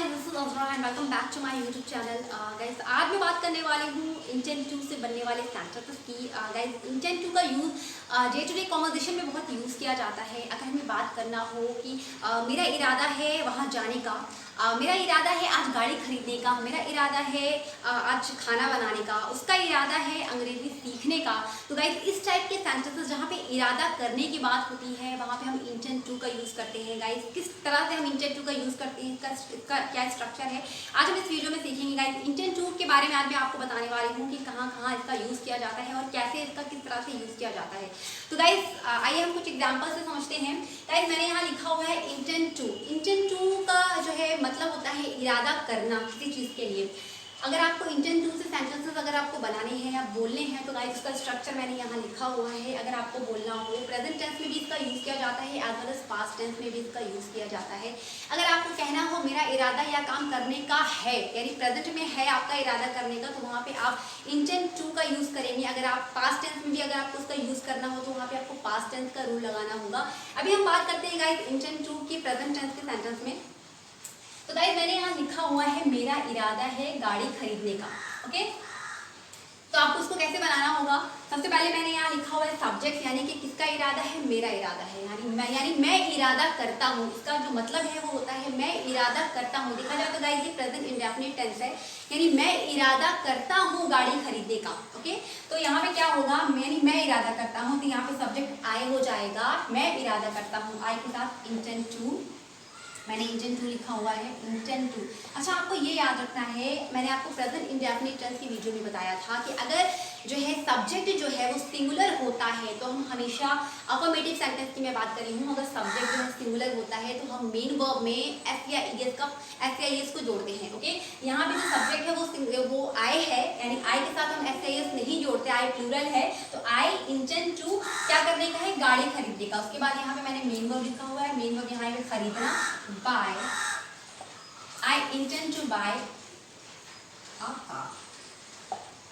This is Azra and welcome back to my YouTube channel. Guys आज मैं बात करने वाली हूँ इंटेंट 2 से बनने वाले सेंटेंसेस की। गाइस इंटेंट 2 का use day to day conversation में बहुत यूज़ किया जाता है। अगर हमें बात करना हो कि मेरा इरादा है वहाँ जाने का, मेरा इरादा है आज गाड़ी खरीदने का, मेरा इरादा है आज खाना बनाने का, उसका इरादा है अंग्रेज़ी सीखने का। तो गाइस इस टाइप के सेंटेंसेस जहाँ पे इरादा करने की बात होती है वहाँ पे हम इंटेंट 2 का यूज़ करते हैं। गाइस किस तरह से हम इंटेंट 2 का यूज़ करते हैं, इसका क्या स्ट्रक्चर है, आज हम इस वीडियो में सीखेंगे। गाइस इंटेंट 2 के बारे में आज मैं आपको बताने वाली हूँ कि कहाँ कहाँ इसका यूज़ किया जाता है और कैसे इसका किस तरह से यूज़ किया जाता है। तो गाइस आइए हम कुछ एग्जाम्पल से समझते हैं। गाइस मैंने यहाँ लिखा हुआ है इंटेंट 2। इंटेंट 2 का जो है मतलब होता है इरादा करना किसी चीज़ के लिए। अगर आपको इंटेंट 2 से सेंटेंसेस अगर आपको बनाने हैं या बोलने हैं तो गाइस इसका स्ट्रक्चर मैंने यहाँ लिखा हुआ है। अगर आपको बोलना हो प्रेजेंट टेंस में भी इसका यूज़ किया जाता है as well as past tense में भी इसका यूज़ किया जाता है। अगर आपको कहना हो मेरा इरादा या काम करने का है, यानी प्रेजेंट में है आपका इरादा करने का, तो वहाँ पे आप इंटेंट 2 का यूज़ करेंगे। अगर आप पास्ट टेंस में भी अगर आपको उसका यूज़ करना हो तो वहाँ पे आपको पास्ट टेंस का रूल लगाना होगा। अभी हम बात करते हैं गाइस इंटेंट 2 की प्रेजेंट टेंस के सेंटेंस में। तो गाइस मैंने यहाँ लिखा हुआ है मेरा इरादा है गाड़ी खरीदने का। ओके, तो आपको उसको कैसे बनाना होगा। सबसे पहले मैंने यहाँ लिखा हुआ है सब्जेक्ट, यानी कि किसका इरादा है, मेरा इरादा है, यानी मैं इरादा करता हूँ। इसका जो मतलब है वो होता है मैं इरादा करता हूँ। देखा जाए तो गाइस ये प्रेजेंट इंडेफिनिट टेंस है, यानी मैं इरादा करता हूँ गाड़ी खरीदने का। ओके, तो यहाँ पे क्या होगा, मैं इरादा करता हूँ, तो यहाँ पे सब्जेक्ट आई हो जाएगा, मैं इरादा करता हूँ, आई के साथ इंटेंट 2। मैंने इंटेंट 2 लिखा हुआ है, इंटेंट 2। अच्छा, आपको ये याद रखना है, मैंने आपको प्रेजेंट इंडेफिनिट टेंस की वीडियो में बताया था कि अगर जो है सब्जेक्ट जो है वो सिंगुलर होता है तो हम हमेशा अफर्मेटिव सेंटेंस की मैं बात कर रही हूँ, अगर सब्जेक्ट जो है सिंगुलर होता है तो हम मेन वर्ब में एस या ई एस को जोड़ते हैं। ओके, यहाँ पे जो सब्जेक्ट है वो आई है, यानी आई के साथ हम एस या ई एस नहीं जोड़ते, आई प्लूरल है, तो आई इंटेंट 2 क्या करने का है, गाड़ी खरीदने का। उसके बाद यहाँ पे मैंने मेन वर्ब लिखा हुआ है, मेन वर्ब यहाँ पे खरीदना, buy, I intend to buy a car.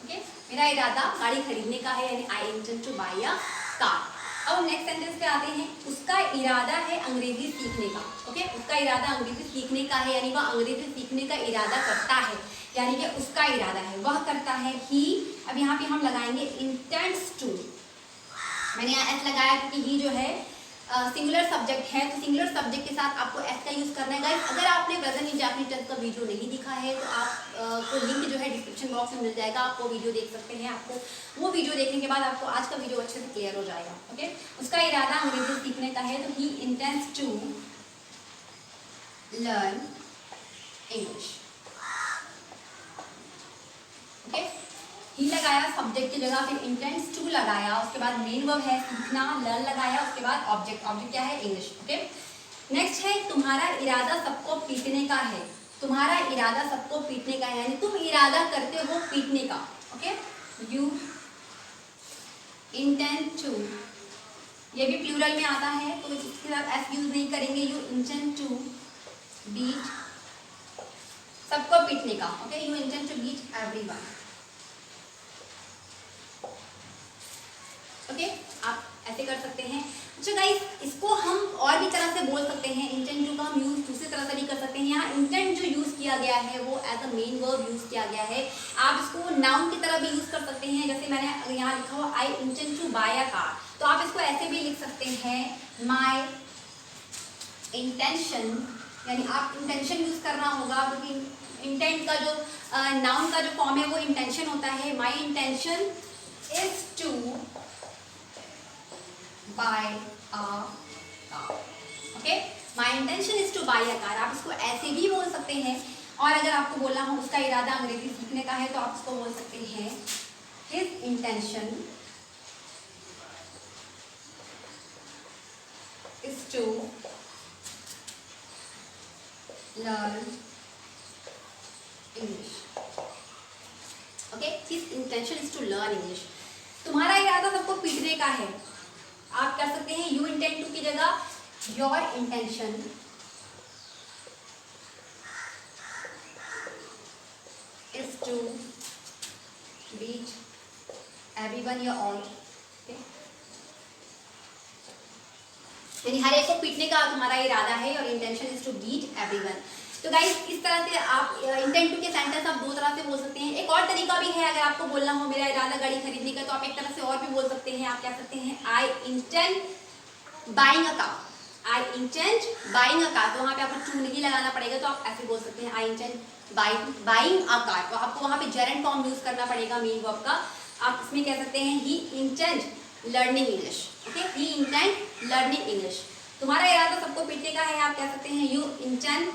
Okay, मेरा इरादा गाड़ी खरीदने का है, यानी I intend to buy a car. अब हम नेक्स्ट सेंटेंस पे आते हैं, उसका इरादा है अंग्रेजी सीखने का। ओके, उसका इरादा अंग्रेजी सीखने का है, यानी वह अंग्रेजी सीखने का इरादा करता है, यानी कि उसका इरादा है, वह करता है। ही, अब यहाँ पे हम लगाएंगे intends to। मैंने यहाँ एस लगाया क्योंकि ही जो है सिंगुलर सब्जेक्ट है, तो सिंगुलर सब्जेक्ट के साथ आपको एस का यूज़ करना है। गाइस अगर आपने प्रेजेंट इंडेफिनिट टेंस का वीडियो नहीं दिखा है तो आपको लिंक जो है डिस्क्रिप्शन बॉक्स में मिल जाएगा, आप वो वीडियो देख सकते हैं। आपको वो वीडियो देखने के बाद आपको आज का वीडियो अच्छे से क्लियर हो जाएगा। ओके, उसका इरादा अंग्रेजी सीखने का है, तो he intends to learn English. Okay, ही लगाया सब्जेक्ट की जगह, फिर इंटेंड्स टू लगाया, उसके बाद मेन वर्ब है सीखना, लर्न लगाया, उसके बाद ऑब्जेक्ट क्या है, इंग्लिश। ओके, नेक्स्ट है तुम्हारा इरादा सबको पीटने का है। तुम्हारा इरादा सबको पीटने का है, यानी तुम इरादा करते हो पीटने का। ओके, यू इंटेंड टू, ये भी प्लूरल में आता है तो इसके साथ एस यूज नहीं करेंगे, यू इंटेंड टू बीट, सबको पीटने का। Okay, you intend to beat everyone. Okay, आप ऐसे कर सकते हैं। अच्छा गाइस, इसको हम और भी तरह से बोल सकते हैं, इंटेंट 2 का हम यूज दूसरी तरह से भी कर सकते हैं। यहाँ इंटेंट जो यूज किया गया है वो as a main verb use किया गया है। आप इसको नाउन की तरह भी यूज कर सकते हैं, जैसे मैंने यहाँ लिखा हुआ I intend to buy a car, तो आप इसको ऐसे भी लिख सकते हैं, माई इंटेंशन, यानी आप इंटेंशन यूज करना होगा क्योंकि इंटेंट का जो नाउन का जो फॉर्म है वो इंटेंशन होता है। My intention is to buy a car. Okay, my intention is to buy a car. आप इसको ऐसे भी बोल सकते हैं, और अगर आपको बोलना हो उसका इरादा अंग्रेजी सीखने का है तो आप इसको बोल सकते हैं his intention is to learn English. Okay, his intention is to learn English. तुम्हारा इरादा सबको पीटने का है, आप कर सकते हैं यू इंटेंट टू की जगह your intention is to beat everyone या ऑल। यानी हर एक को पीटने का तुम्हारा इरादा है, और intention is to beat everyone. तो गाइस इस तरह से आप इंटेंट टू के सेंटेंस आप दो तरह से बोल सकते हैं। एक और तरीका भी है, अगर आपको बोलना हो मेरा इरादा गाड़ी खरीदने का, तो आप एक तरह से और भी बोल सकते हैं। आप कह सकते हैं I intend buying a car, I intend buying a car. तो वहाँ पे आपको टू नहीं लगाना पड़ेगा, तो आप ऐसे बोल सकते हैं I intend buying a car. तो आपको वहाँ पे जेरेंट फॉर्म यूज करना पड़ेगा मेन वर्ब का। आप इसमें कह सकते हैं ही इंटेंड लर्निंग इंग्लिश, ओके, ही इंटेंड लर्निंग इंग्लिश। तुम्हारा इरादा सबको पीटने का है, आप कह सकते हैं you intend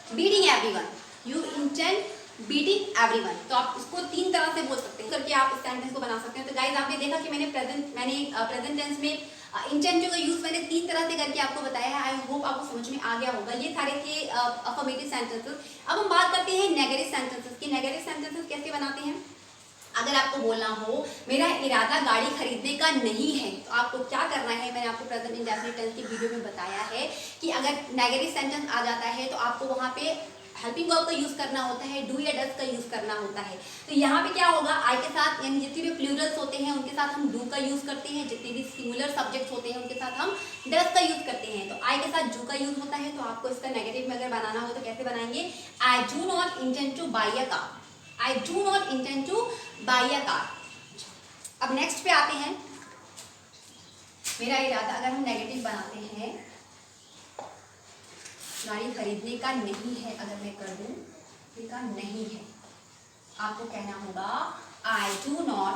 beating everyone, you intend beating everyone. तो आप इसको तीन तरह से बोल सकते हैं करके आप इस सेंटेंस को बना सकते हैं। तो गाइस आपने देखा कि मैंने प्रेजेंट टेंस में इंटेंट का यूज मैंने तीन तरह से करके आपको बताया है। आई होप आपको समझ में आ गया होगा। ये सारे थे अफर्मेटिव सेंटेंसेस। अब हम बात करते हैं नेगेटिव सेंटेंसेस की। नेगेटिव सेंटेंसेस कैसे बनाते हैं? अगर आपको बोलना हो मेरा इरादा गाड़ी खरीदने का नहीं है, तो आपको क्या करना है, मैंने आपको प्रेजेंट इंडेफिनिट टेंस की वीडियो में बताया है कि अगर नेगेटिव सेंटेंस आ जाता है तो आपको वहाँ पे हेल्पिंग वर्ब का यूज करना होता है, डू या डज का यूज करना होता है। तो यहाँ पे क्या होगा, आई के साथ यानी जितने भी प्लूरल्स होते हैं उनके साथ हम डू का यूज करते हैं, जितने भी सिंगुलर सब्जेक्ट्स होते हैं उनके साथ हम डज का यूज करते हैं। तो आई के साथ डू का यूज होता है। तो आपको इसका नेगेटिव में अगर बनाना हो तो कैसे बनाएंगे, I do not intend to buy a car, I do not intend to buy a car. अब नेक्स्ट पे आते हैं, मेरा इरादा अगर हम नेगेटिव बनाते हैं गाड़ी खरीदने का नहीं है, अगर मैं कर दूं का नहीं है, आपको कहना होगा आई डू नॉट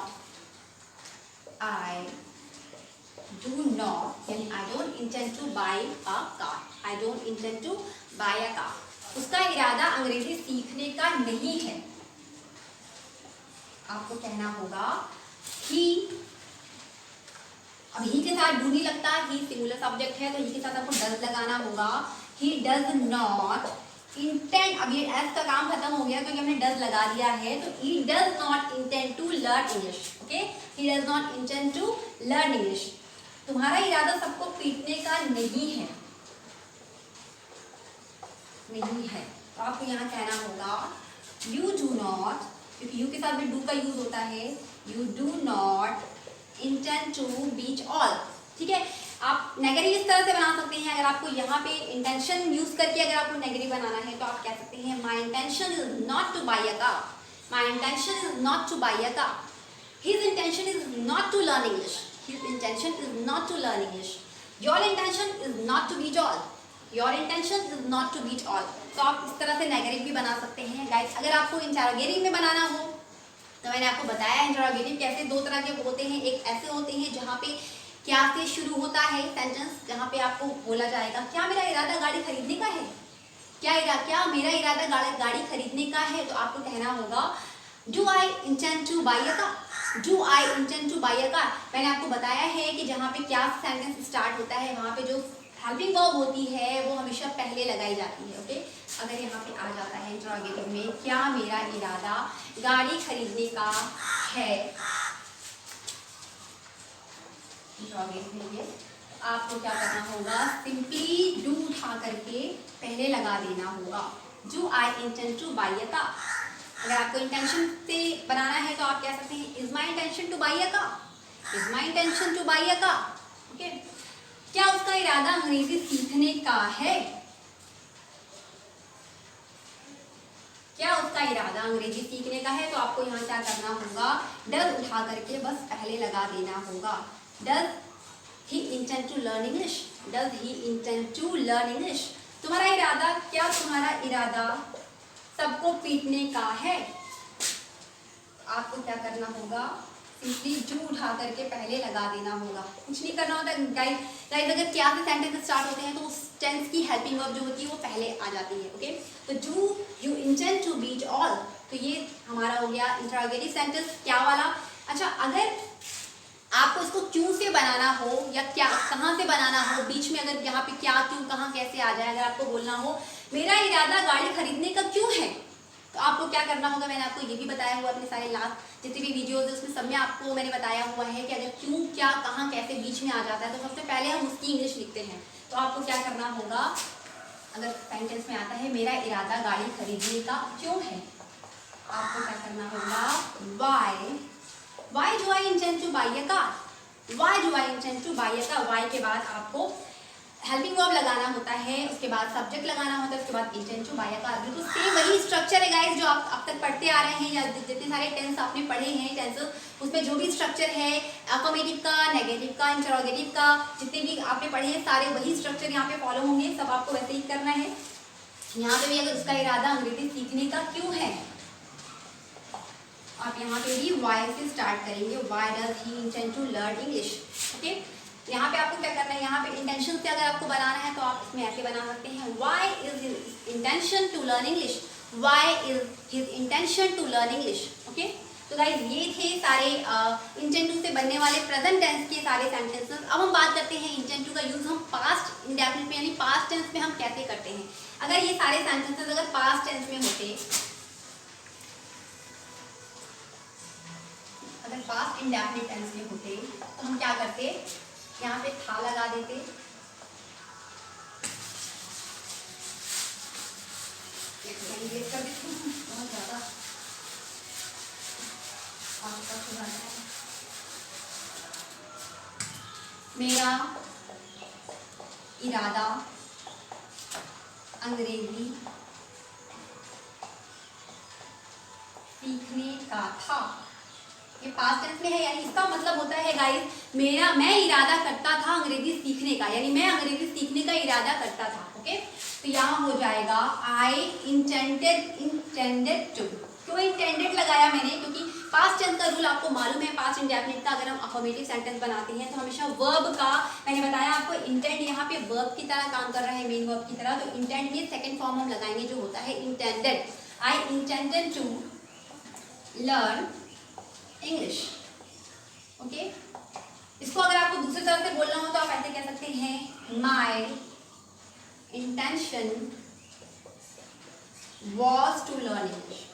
यानी I don't intend to buy a car, I don't intend to buy a car. उसका इरादा अंग्रेजी सीखने का नहीं है, आपको कहना होगा ही। अब ही के साथ डू नहीं लगता, ही सिंगुलर सब्जेक्ट है, तो ही के साथ आपको डज लगाना होगा। ही डज नॉट इंटेंड, अब ये एस का काम खत्म हो गया क्योंकि हमने डज लगा दिया है। तो he does not intend to learn English, okay, he does not intend to learn English. तुम्हारा इरादा सबको पीटने का नहीं है, नहीं है, तो आपको यहाँ कहना होगा यू डू नॉट, क्योंकि यू के साथ भी डू का यूज होता है, you do not intend to beat all. ठीक है, आप नेगेटिव इस तरह से बना सकते हैं। अगर आपको यहाँ पे इंटेंशन यूज करके अगर आपको नेगेटिव बनाना है तो आप कह सकते हैं my intention is not to buy a car, my intention is not to buy a car, his intention is not to learn English, his intention is not to learn English, your intention is not to beat all, your intention is not to beat all. तो आप इस तरह से negative भी बना सकते हैं। Guys अगर आपको इंटरोगेटिव में बनाना हो तो मैंने आपको बताया इंटरोगेटिव कैसे दो तरह के होते हैं। एक ऐसे होते हैं जहाँ पे क्या से शुरू होता है सेंटेंस, जहाँ पे आपको बोला जाएगा क्या मेरा इरादा गाड़ी खरीदने का है, क्या मेरा इरादा गाड़ी खरीदने का है। तो आपको कहना होगा do I intend to buy a car, do I intend to buy a car. मैंने आपको बताया है कि जहाँ पे क्या सेंटेंस स्टार्ट होता है वहाँ पे जो हेल्पिंग वर्ब होती है वो हमेशा पहले लगाई जाती है, ओके। अगर यहाँ पे आ जाता है इंटरोगेटिव में क्या मेरा इरादा गाड़ी खरीदने का है, इंटरोगेटिव में आपको क्या करना होगा, सिंपली डू उठा करके पहले लगा देना होगा, do I intend to buy a car. अगर आपको इंटेंशन से बनाना है तो आप कह सकते हैं is my intention to buy a car, is my intention to buy a car, okay. क्या उसका इरादा अंग्रेजी सीखने का है, क्या उसका इरादा अंग्रेजी सीखने का है। तो आपको यहाँ क्या करना होगा, डज उठा करके बस पहले लगा देना होगा, does he intend to learn English, does he intend to learn English. तुम्हारा इरादा, क्या तुम्हारा इरादा सबको पीटने का है। आपको क्या करना होगा, सिंपली डू उठा करके पहले लगा देना होगा, कुछ नहीं करना होता। गाइस अगर क्या से सेंटेंस स्टार्ट होते हैं तो उस टेंस की हेल्पिंग वर्ब जो होती है वो पहले आ जाती है, ओके। तो do you intend to beat all, तो ये हमारा हो गया इंटरोगेटिव सेंटेंस क्या वाला। अच्छा, अगर आपको इसको क्यों से बनाना हो या क्या कहाँ से बनाना हो, बीच में अगर यहाँ पे क्या क्यों कहाँ कैसे आ जाए, अगर आपको बोलना हो मेरा इरादा गाड़ी खरीदने का क्यों है, तो आपको क्या करना होगा, मैंने आपको ये भी बताया हुआ अपने सारे लास्ट जितने भी वीडियोस है उसमें सब में आपको मैंने बताया हुआ है कि अगर क्यों क्या कहाँ कैसे बीच में आ जाता है तो सबसे पहले हम उसकी इंग्लिश लिखते हैं। तो आपको क्या करना होगा, अगर सेंटेंस में आता है मेरा इरादा गाड़ी खरीदने का क्यों है, आपको क्या करना होगा, why do I intend to buy a car, why do I intend to buy a car. Why के बाद आपको हेल्पिंग वर्ब लगाना होता है, उसके बाद सब्जेक्ट लगाना होता है, उसके बाद इंटेंट टू बाय का बिल्कुल सेम वही स्ट्रक्चर है गाइस जो आप अब तक पढ़ते आ रहे हैं, या जितने सारे टेंस आपने पढ़े हैं टेंस, उसमें जो भी स्ट्रक्चर है अफर्मेटिव का, नेगेटिव का, इंटरोगेटिव का, जितने भी आपने पढ़े हैं सारे वही स्ट्रक्चर यहाँ पे फॉलो होंगे, सब आपको वैसे ही करना है। यहाँ पे भी अगर उसका इरादा अंग्रेजी सीखने का क्यों है, आप यहाँ पे भी वाई से स्टार्ट करेंगे, why does he intend to learn English. Okay, यहाँ पे आपको क्या करना है, यहाँ पे इंटेंशन से अगर आपको बनाना है तो आप इसमें ऐसे बना सकते हैं, why is his intention to learn English, why is his intention to learn English. Okay, तो गाइस ये थे सारे इंटेंट टू से बनने वाले प्रेजेंट टेंस के सारे सेंटेंसेस। अब हम बात करते हैं इंटेंट टू का यूज हम पास्ट इंडेफिनिट में यानी पास्ट टेंस में हम कैसे करते हैं। अगर ये सारे सेंटेंसेस अगर पास्ट टेंस में होते, अगर पास्ट इंडेफिनिट टेंस में होते तो हम क्या करते, यहाँ पे था लगा देते, कर देते बहुत ज्यादा मेरा इरादा अंग्रेजी सीखने का था, ये पास्ट टेंस में है, यानी इसका मतलब होता है गाइस मैं इरादा करता था अंग्रेजी सीखने का, यानी मैं अंग्रेजी सीखने का इरादा करता था। ओके, तो यहाँ हो जाएगा आई इंटेंडेड टू। क्यों इंटेंडेड लगाया मैंने, क्योंकि पास्ट टेंस का रूल आपको मालूम है, पास्ट इंडेफिनिट का अगर हम अफर्मेटिव सेंटेंस बनाते हैं तो हमेशा वर्ब का, मैंने बताया आपको इंटेंड यहाँ पे वर्ब की तरह काम कर रहा है, मेन वर्ब की तरह, तो इंटेंड में सेकंड फॉर्म हम लगाएंगे जो होता है intended. I intended to learn English. Okay, इसको अगर आपको दूसरी तरह से बोलना हो तो आप ऐसे कह सकते हैं, my intention was to learn English.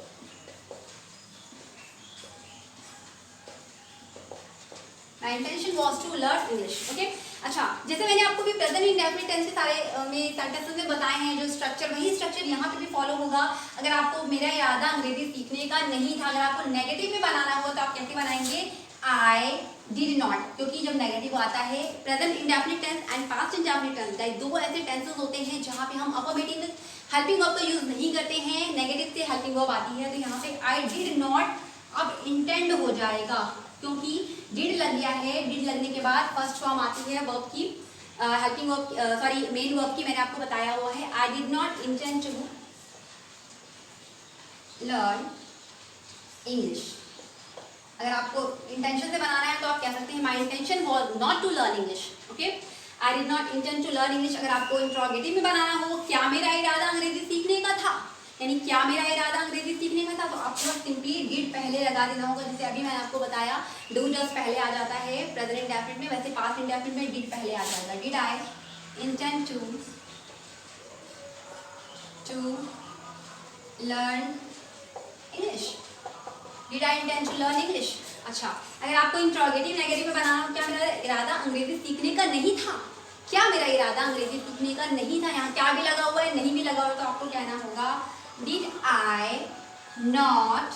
My intention was to learn English. Okay, अच्छा, जैसे मैंने आपको भी प्रेजेंट इंडेफिनिट टेंस के सारे में सेंटेंसेस में बताए हैं जो स्ट्रक्चर, वही स्ट्रक्चर यहाँ पे भी फॉलो होगा। अगर आपको मेरा इरादा अंग्रेजी सीखने का नहीं था, अगर आपको नेगेटिव में बनाना हो तो आप कैसे बनाएंगे, आई डिड नॉट, क्योंकि जब नेगेटिव आता है present indefinite tense and past indefinite tense, guys दो ऐसे टेंसेस होते हैं जहाँ पे हम अफर्मेटिव हेल्पिंग वर्ब का यूज नहीं करते हैं, नेगेटिव से हेल्पिंग वर्ब आती है, तो यहाँ पे आई डिड नॉट अब इंटेंड हो जाएगा, क्योंकि डिड लग गया है, डिड लगने के बाद फर्स्ट फॉर्म आती है वर्ब की, helping verb, sorry main verb की, मैंने आपको बताया हुआ है, I did not intend to learn English. अगर आपको इंटेंशन से बनाना है तो आप कह सकते हैं my intention was not to learn English. Okay, I did not intend to learn English. अगर आपको इंट्रोगेटिव में बनाना हो, क्या मेरा इरादा अंग्रेजी सीखने का था, यानी क्या मेरा इरादा अंग्रेजी सीखने का था, तो आपको बस सिंपली डिड पहले लगा देना होगा, जैसे अभी मैंने आपको बताया डू डज पहले आ जाता है प्रेजेंट इंडेफिनिट में, वैसे पास्ट इंडेफिनिट में डिड पहले आ जाएगा। Did I intend to learn English, did I intend to learn English. अच्छा, अगर आपको इंट्रोगेटिव नेगेटिव में बनाना हो, क्या मेरा इरादा अंग्रेजी सीखने का नहीं था, क्या मेरा इरादा अंग्रेजी सीखने का नहीं था, यहाँ क्या भी लगा हुआ है नहीं भी लगा हुआ, तो आपको कहना होगा did I not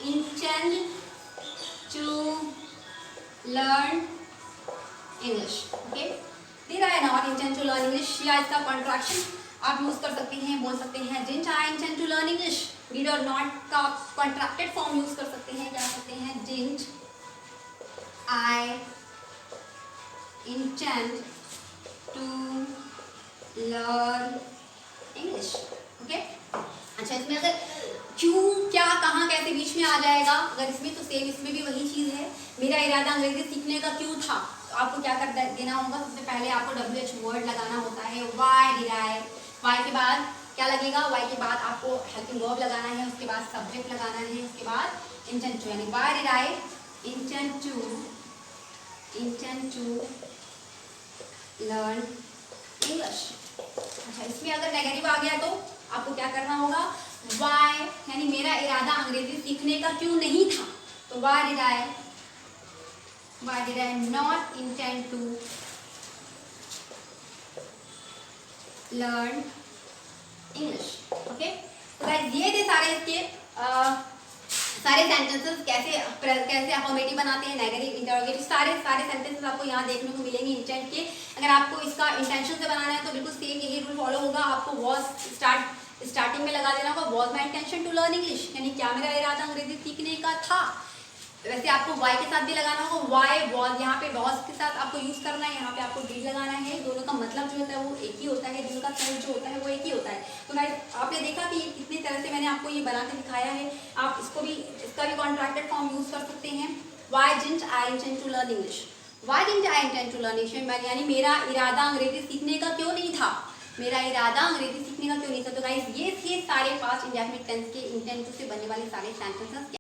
intend to learn English. Okay, did I not intend to learn English, या इसका कॉन्ट्रैक्शन आप यूज कर सकते हैं, बोल सकते हैं didn't I intend to learn English. Did और नॉट का कॉन्ट्रैक्टेड फॉर्म यूज कर सकते हैं, क्या सकते हैं, didn't I intend to learn English. Okay, अच्छा, इसमें अगर क्यों, क्या, कहाँ, कैसे बीच में आ जाएगा, अगर इसमें तो सेम इसमें भी वही चीज़ है, मेरा इरादा अंग्रेजी सीखने का क्यों था, तो आपको क्या कर देना होगा, सबसे पहले आपको WH वर्ड लगाना होता है, वाई डिड आई, वाई के बाद क्या लगेगा, वाई के बाद आपको हेल्पिंग वर्ब लगाना है, उसके बाद सब्जेक्ट लगाना है, उसके बाद इंटेंड टू, यानी why did I intend to learn English. अच्छा, इसमें अगर नेगेटिव आ गया तो आपको क्या करना होगा, वाई यानी मेरा इरादा अंग्रेजी सीखने का क्यों नहीं था, तो why did I not intend to learn English. Okay, तो गाइस ये थे सारे इसके सारे सेंटेंसेस कैसे अफर्मेटिव बनाते हैं, नेगेटिव, इंटरोगेटिव, सारे सेंटेंसेस आपको यहाँ देखने को मिलेंगे इंटेंट के। अगर आपको इसका इंटेंशन से बनाना है तो बिल्कुल सेम यही रूल फॉलो होगा। आपको वॉज स्टार्टिंग में लगा देना होगा, was my intention to learn English, यानी क्या मेरा इरादा अंग्रेजी सीखने का था। वैसे आपको वाई के साथ भी लगाना होगा, वाई वॉज, यहाँ पे वॉज के साथ आपको यूज करना है, यहाँ पे आपको डिड लगाना है। दोनों का मतलब जो होता है वो एक ही होता है, दोनों का सेंस जो होता है वो एक ही होता है। तो गाइस आपने देखा कि कितनी तरह से मैंने आपको ये बना के दिखाया है। आप इसको भी, इसका भी कॉन्ट्रैक्टेड फॉर्म यूज कर सकते हैं। Why didn't I intend to learn English, why didn't I intend to learn English, यानी मेरा इरादा अंग्रेजी सीखने का क्यों नहीं था, मेरा इरादा अंग्रेजी सीखने का क्यों नहीं था। तो गाइस ये थे सारे पास्ट इंडेफिनिट टेंस के इंटेंट से बनने वाले सारे सेंटेंसेस।